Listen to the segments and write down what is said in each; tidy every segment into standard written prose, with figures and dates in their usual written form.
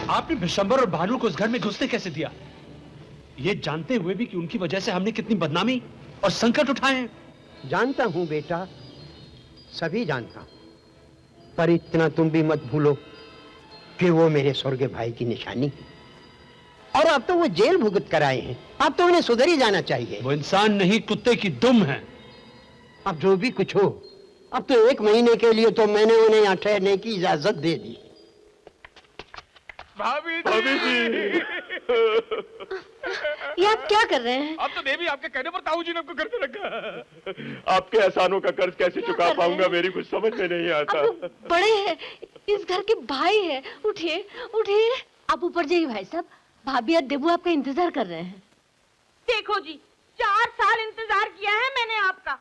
आपने विशंबर और भानु को उस घर में घुसने कैसे दिया, ये जानते हुए भी कि उनकी वजह से हमने कितनी बदनामी और संकट उठाए हैं? जानता हूं बेटा, सभी जानता हूं, पर इतना तुम भी मत भूलो कि वो मेरे स्वर्गीय भाई की निशानी है। और अब तो वो जेल भुगत कर आए हैं, अब तो उन्हें सुधर ही जाना चाहिए। वो इंसान नहीं, कुत्ते की दुम है। अब जो भी कुछ हो, अब तो 1 महीने के लिए तो मैंने उन्हें यहाँ ठहरने की इजाजत दे दी। भाभी जी। ये आप क्या कर रहे हैं? अब तो देवी आपके कहने पर ताऊ जी ने आपको घर पे रखा। आपके एहसानों का कर्ज कैसे चुका पाऊंगा, मेरी कुछ समझ में नहीं आता। आप बड़े हैं, इस घर के भाई हैं। उठिए उठिए, आप ऊपर जाइए भाई साहब, भाभी और देबू आपका इंतजार कर रहे हैं। देखो जी, 4 साल इंतजार किया है मैंने आपका,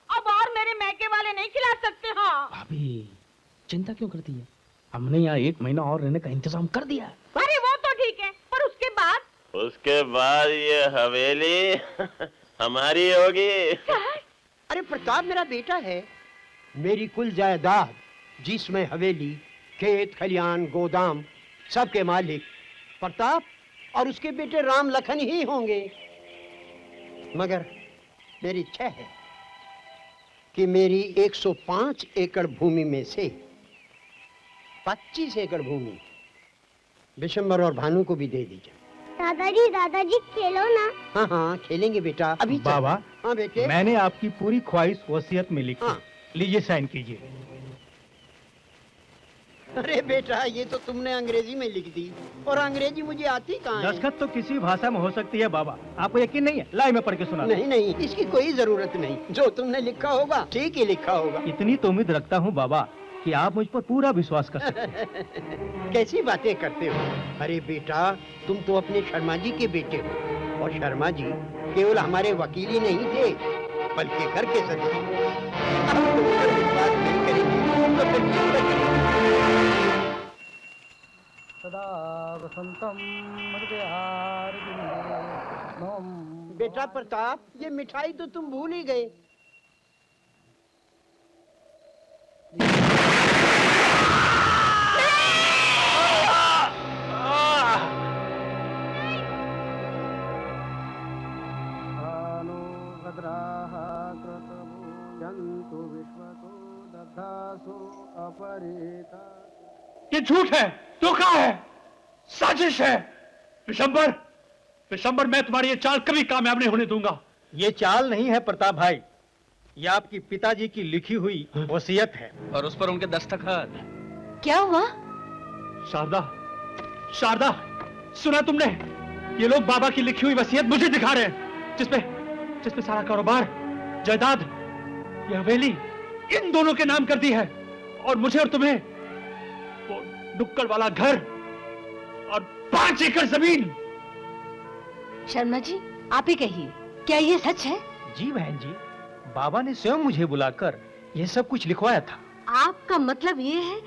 अब और मेरे मैके वाले नहीं खिला सकते। हाँ भाभी चिंता क्यों करती है, हमने यहाँ 1 महीना और रहने का इंतजाम कर दिया। अरे वो तो ठीक है, पर उसके बाद ये हवेली हमारी होगी। अरे प्रताप मेरा बेटा है, मेरी कुल जायदाद जिसमें हवेली, खेत खलियान, गोदाम, सबके मालिक प्रताप और उसके बेटे राम लखन ही होंगे। मगर मेरी इच्छा है कि मेरी 105 एकड़ भूमि में से 25 एकड़ भूमि विशंबर और भानु को भी दे दीजिए। दादाजी खेलो ना। हाँ हाँ खेलेंगे बेटा, अभी बाबा। हाँ बेटे, मैंने आपकी पूरी ख्वाहिश वसीयत में लिखी। हाँ। लीजिए साइन कीजिए। अरे बेटा, ये तो तुमने अंग्रेजी में लिख दी, और अंग्रेजी मुझे आती कहाँ है? दस्तखत तो किसी भाषा में हो सकती है बाबा, आपको यकीन नहीं है? लाइए मैं पढ़ के सुना। नहीं नहीं, इसकी कोई जरूरत नहीं, जो तुमने लिखा होगा ठीक ही लिखा होगा। इतनी तो उम्मीद रखता हूँ बाबा कि आप मुझ पर पूरा विश्वास कर सकते हैं। कैसी बातें करते हो? अरे बेटा, तुम तो अपने शर्मा जी के बेटे हो, और शर्मा जी केवल हमारे वकील ही नहीं थे, बल्कि घर के सदस्य। अब तुम पर विश्वास नहीं करेंगे तो फिर किस पर करेंगे? सदा वसंतम बेटा प्रताप, ये मिठाई तो तुम भूल ही गए। ये झूठ है, धोखा है, साजिश है। विशंबर, विशंबर, मैं तुम्हारी ये चाल कभी कामयाब नहीं होने दूंगा। ये चाल नहीं है प्रताप भाई, ये आपकी पिताजी की लिखी हुई वसीयत है, और उस पर उनके दस्तखत। क्या हुआ? शारदा, शारदा, सुना तुमने? ये लोग बाबा की लिखी हुई वसीयत मुझे दिखा रहे हैं, जिसमें सारा कारोबार, जायदाद, ये हवेली इन दोनों के नाम कर दी है, और मुझे और तुम्हें वो नुक्कड़ वाला घर और 5 एकड़ जमीन। शर्मा जी, आप ही कहिए, क्या ये सच है? जी बहन जी, बाबा ने स्वयं मुझे बुलाकर यह सब कुछ लिखवाया था। आपका मतलब ये है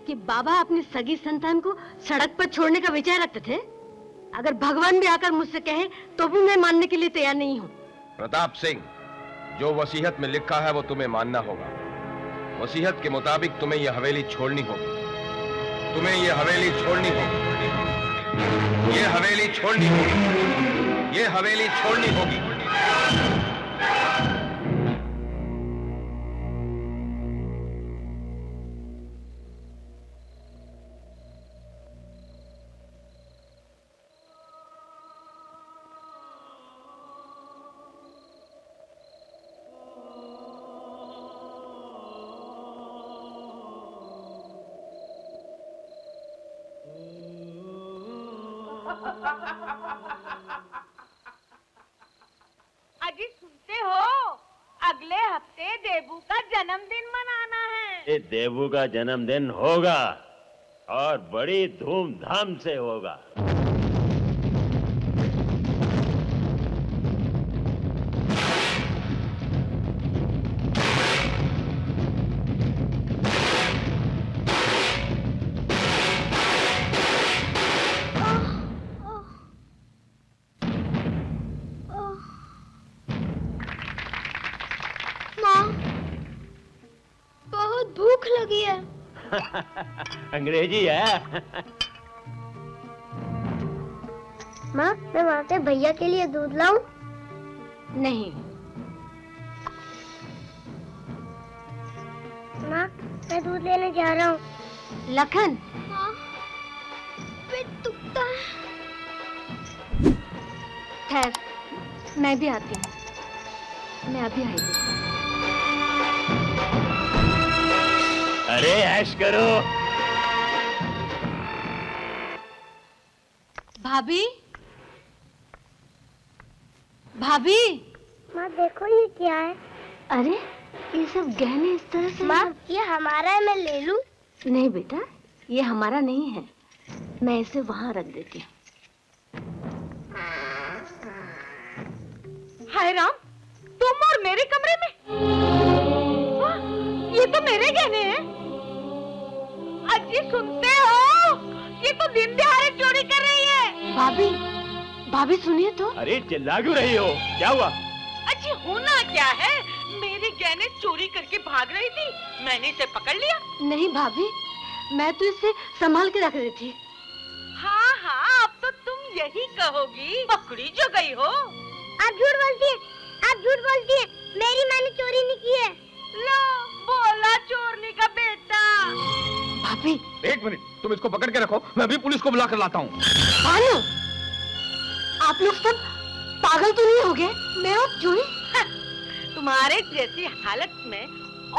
कि बाबा अपनी सगी संतान को सड़क पर छोड़ने का विचार रखते थे? अगर भगवान भी आकर मुझसे कहे तो भी मैं मानने के लिए तैयार नहीं हूँ। प्रताप सिंह, जो वसीयत में लिखा है वो तुम्हें मानना होगा। वसीयत के मुताबिक तुम्हें यह हवेली छोड़नी होगी, तुम्हें यह हवेली छोड़नी होगी, ये हवेली छोड़नी होगी, ये हवेली छोड़नी होगी। अजी सुनते हो, अगले हफ्ते देबू का जन्मदिन मनाना है। ये देबू का जन्मदिन होगा, और बड़ी धूमधाम से होगा। भूख लगी है। अंग्रेजी है। माँ, मैं वहाँ से भैया के लिए दूध लाऊं? नहीं। माँ, मैं दूध लेने जा रहा हूँ। लखन, हाँ, पेट दुखता है। ठहर, मैं भी आती हूँ। मैं अभी आई हूँ। अरे ऐश करो। भाभी, भाभी। माँ देखो ये क्या है? अरे ये सब गहने इस तरह से। माँ, ये हमारा है, मैं ले लूं? नहीं बेटा, ये हमारा नहीं है। मैं इसे वहाँ रख देती हूँ। हाय राम, तुम और मेरे कमरे में? वाह, ये तो मेरे गहने हैं। अजी सुनते हो? ये तो दिन दिहाड़े चोरी कर रही है। भाभी, भाभी सुनिए तो। अरे चिल्ला क्यों रही हो? क्या हुआ? अजी होना क्या है? मेरे गहने चोरी करके भाग रही थी, मैंने इसे पकड़ लिया। नहीं भाभी, मैं तो इसे संभाल के रख रही थी। हाँ हाँ, अब तो तुम यही कहोगी, पकड़ी जो गई हो। आप झूठ बोलती हैं, आप झूठ बोलती हैं। मेरी मैंने चोरी नहीं की है। लो, बोला चोरनी का बेटा। भाभी, एक मिनट, तुम इसको पकड़ के रखो, मैं अभी पुलिस को बुला कर लाता हूँ। भानु, आप लोग सब पागल तो नहीं हो गए? मैं और चोरी? तुम्हारे जैसी हालत में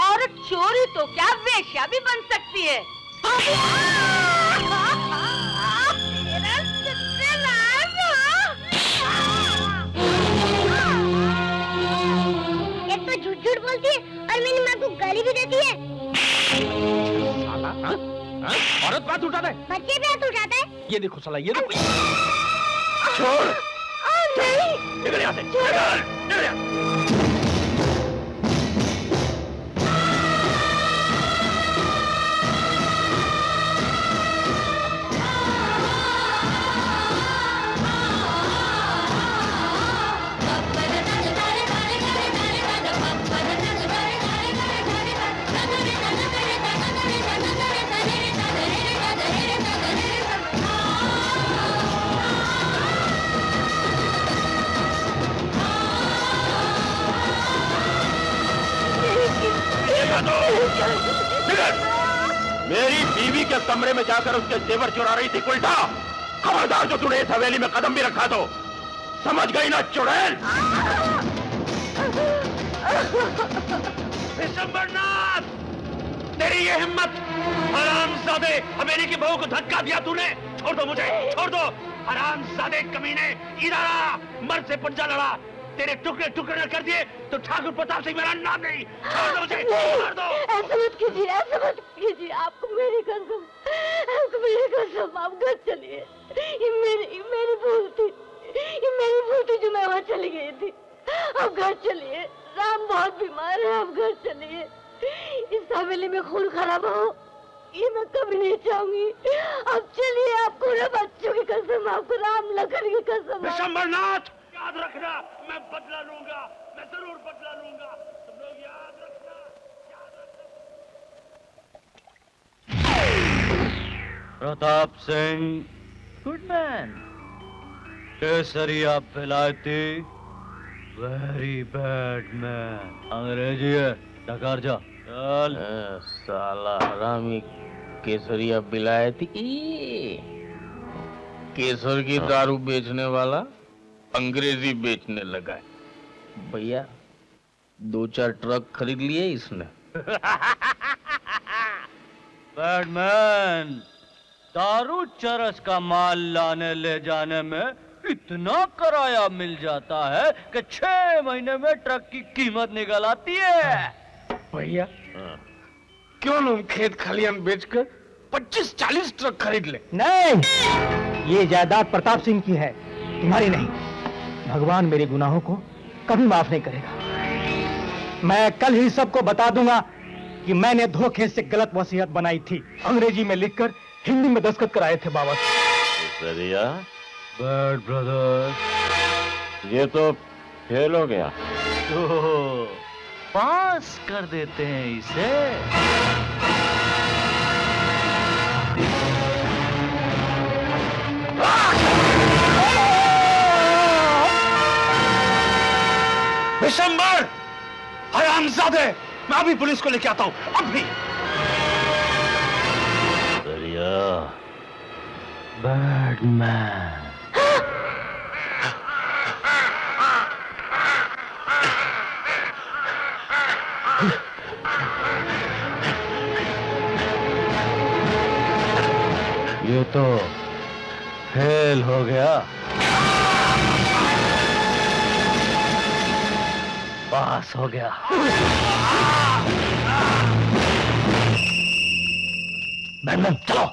औरत चोरी तो क्या वेश्या भी बन सकती है। तेरा सत्यानाश। एक तो झूठ झूठ बोलती है और मेरी माँ को गाली भी देती है। साला, हाँ? हाँ? औरत बात उठा दे। बच्चे भी हाथ उठाता है। ये देखो साला, ये देखो। छोड़। नहीं, निकल यहाँ से। निकल यहाँ। मेरी बीवी के कमरे में जाकर उसके जेवर चुरा रही थी उल्टा। खबरदार जो तूने इस हवेली में कदम भी रखा तो। समझ गई ना चुड़ैल? विशंबरनाथ, तेरी ये हिम्मत! हरामजादे, हवेली की बहू को धक्का दिया तूने। छोड़ दो मुझे, छोड़ दो। हरामजादे कमीने, इधर आ। मर्द से पंजा लड़ा, तेरे टुकड़े टुकड़े कर दिए तो ठाकुर प्रताप सिंह मेरा नाम नहीं। छोड़ दो मुझे, छोड़ दो। ऐसा मत कीजिए, ऐसा मत कीजिए। आपको मेरी कसम, आपको मेरी कसम, आप घर चलिए। ये मेरी भूल थी, ये मेरी भूल थी जो मैं वहाँ चली गई थी। आप घर चलिए, राम बहुत बीमार है, आप घर चलिए। इस हवेली में खून खराबा हो, ये मैं कभी नहीं चाहूंगी। आप चलिए, आपको ना बच्चों की कसम, आपको राम लखन की कसम। विशंबरनाथ, याद रखना, मैं बदला लूंगा, मैं जरूर बदला लूंगा। तुम लोग याद रखना, याद रखना। Pratap Singh, good man. केसरिया विलायती, वेरी बैड मैन। अंग्रेजी है, डकार जा। चल। साला हरामी केसरिया विलायती, केसर की दारू बेचने वाला अंग्रेजी बेचने लगा है। भैया 2-4 ट्रक खरीद लिए इसने। बैडमैन, दारू चरस का माल लाने ले जाने में इतना किराया मिल जाता है कि 6 महीने में ट्रक की कीमत निकल आती है। भैया, क्यों तुम खेत खलियान बेचकर 25-40 ट्रक खरीद ले? नहीं, ये जायदाद प्रताप सिंह की है, तुम्हारी नहीं। भगवान मेरे गुनाहों को कभी माफ नहीं करेगा। मैं कल ही सबको बता दूंगा कि मैंने धोखे से गलत वसीयत बनाई थी। अंग्रेजी में लिखकर हिंदी में दस्तखत कराए थे बाबा। केसरिया, बैड ब्रदर, ये तो फेल हो गया। तो पास कर देते हैं इसे। बता दे, मैं अभी पुलिस को लेके आता हूं, अभी। दरिया, बैडमैन। ये तो फेल हो गया, पास हो गया। बैटमैन चलो।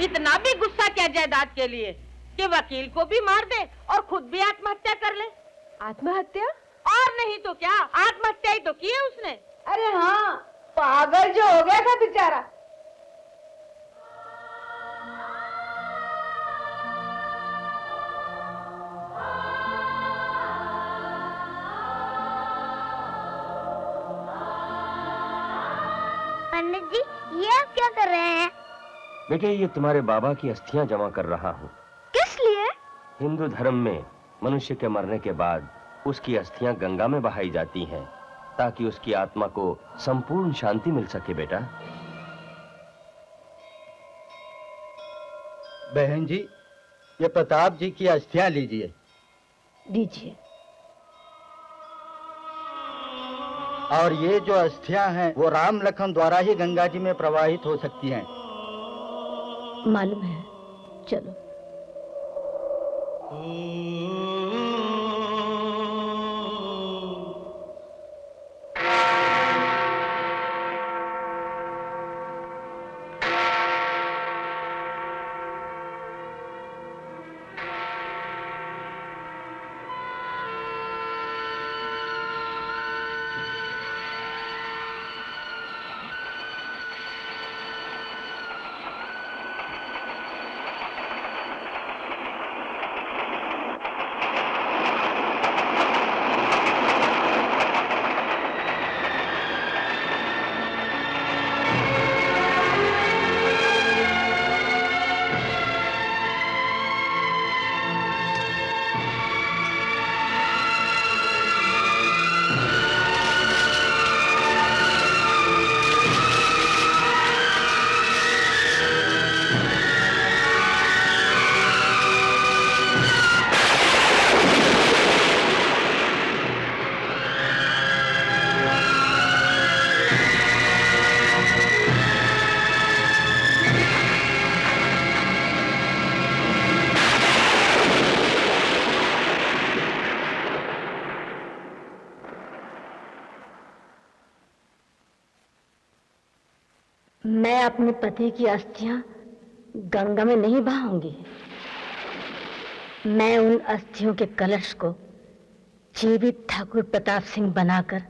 इतना भी गुस्सा क्या जायदाद के लिए कि वकील को भी मार दे और खुद भी आत्महत्या कर ले। आत्महत्या? और नहीं तो क्या, आत्महत्या ही तो की है उसने। अरे हाँ, पागल जो हो गया था बेचारा। पंडित जी, ये आप क्या कर रहे हैं? बेटे, ये तुम्हारे बाबा की अस्थियां जमा कर रहा हूँ। किस लिए? हिंदू धर्म में मनुष्य के मरने के बाद उसकी अस्थियां गंगा में बहाई जाती हैं ताकि उसकी आत्मा को संपूर्ण शांति मिल सके। बेटा, बहन जी, ये प्रताप जी की अस्थियां लीजिए। दीजिए। और ये जो अस्थियां हैं वो राम लखन द्वारा ही गंगा जी में प्रवाहित हो सकती हैं। मालूम है, चलो। मैं अपने पति की अस्थियां गंगा में नहीं बहाऊंगी। मैं उन अस्थियों के कलश को जीवित ठाकुर प्रताप सिंह बनाकर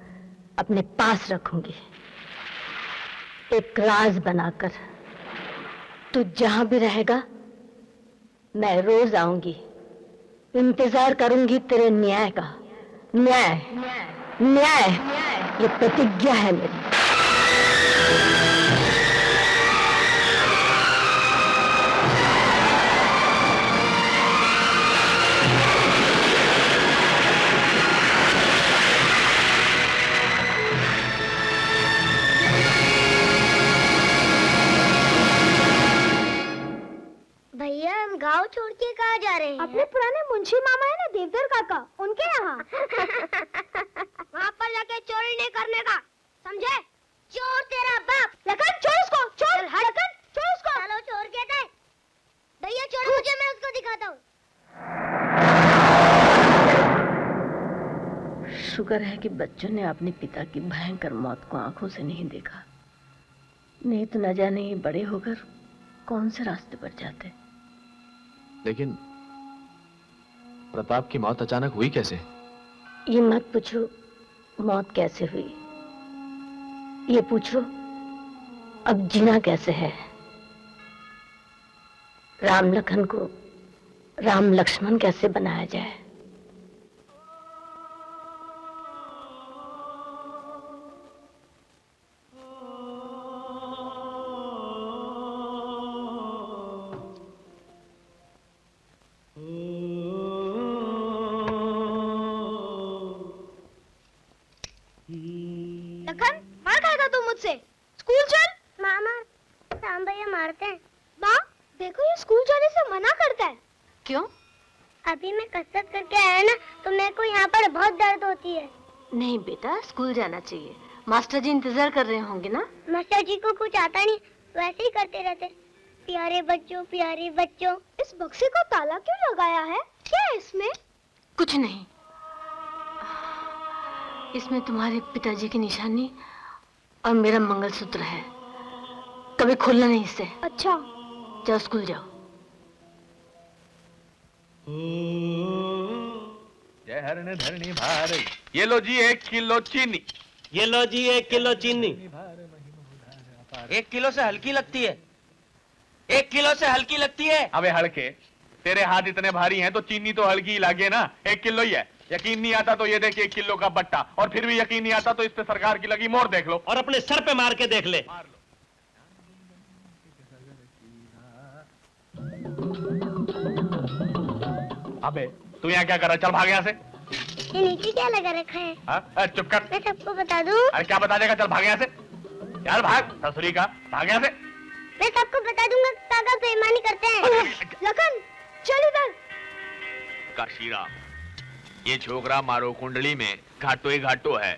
अपने पास रखूंगी, एक राज बनाकर। तू जहां भी रहेगा मैं रोज आऊंगी, इंतजार करूंगी तेरे न्याय का। न्याय, न्याय, ये प्रतिज्ञा है मेरी। भैया, हम गांव छोड़ के कहाँ जा रहे हैं? अपने पुराने मुंशी मामा है ना, देवधर काका, उनके यहाँ। वहाँ पर जाके चोरी नहीं करने का, समझे? शुक्र है कि बच्चों ने अपने पिता की भयंकर मौत को आंखों से नहीं देखा, नहीं तो न जाने ये बड़े होकर कौन से रास्ते पर जाते। लेकिन प्रताप की मौत अचानक हुई कैसे? ये मत पूछो मौत कैसे हुई, ये पूछो अब जीना कैसे है। राम लखन को राम लक्ष्मण कैसे बनाया जाए। लखन, मार खाएगा तू मुझसे। स्कूल चल। मामा, राम भैया मारते हैं। माँ, देखो ये स्कूल जाने से मना करता है। क्यों? अभी मैं कसरत करके आया ना, तो मेरे को यहाँ पर बहुत दर्द होती है। नहीं बेटा, स्कूल जाना चाहिए, मास्टर जी इंतजार कर रहे होंगे ना। मास्टर जी को कुछ आता नहीं, वैसे ही करते रहते। प्यारे बच्चों, प्यारे बच्चों। इस बक्से को ताला क्यों लगाया है? क्या है इसमें? कुछ नहीं, इसमें तुम्हारे पिताजी की निशानी और मेरा मंगलसूत्र है, कभी खोलना नहीं इससे। अच्छा। जाओ स्कूल जाओ। जय हरण धरणी भार। ये लो जी 1 किलो चीनी। ये लो जी 1 किलो चीनी। 1 किलो से हल्की लगती है। 1 किलो से हल्की लगती है। अबे हड़के, तेरे हाथ इतने भारी हैं तो चीनी तो हल्की ही लागे ना। 1 किलो ही है। यकीन नहीं आता तो ये देख 1 किलो का बट्टा, और फिर भी यकीन नहीं आता तो इस पे सरकार की लगी मोहर देख लो, और अपने सर पे मार के देख ले। अबे तू यहाँ क्या कर रहा है? चल भाग यहाँ से। ये नीचे क्या लगा रखा है? हाँ? चुप कर। मैं सबको बता दूं। अरे क्या बता देगा? चल भाग यहाँ से। यार भाग, ससुरी का, भाग यहाँ से। मैं सबको बता दूंगा काका बेईमानी करते हैं। लखन, चल इधर। काशीराम, ये छोकरा मारो कुंडली में घाटो ही घाटो है।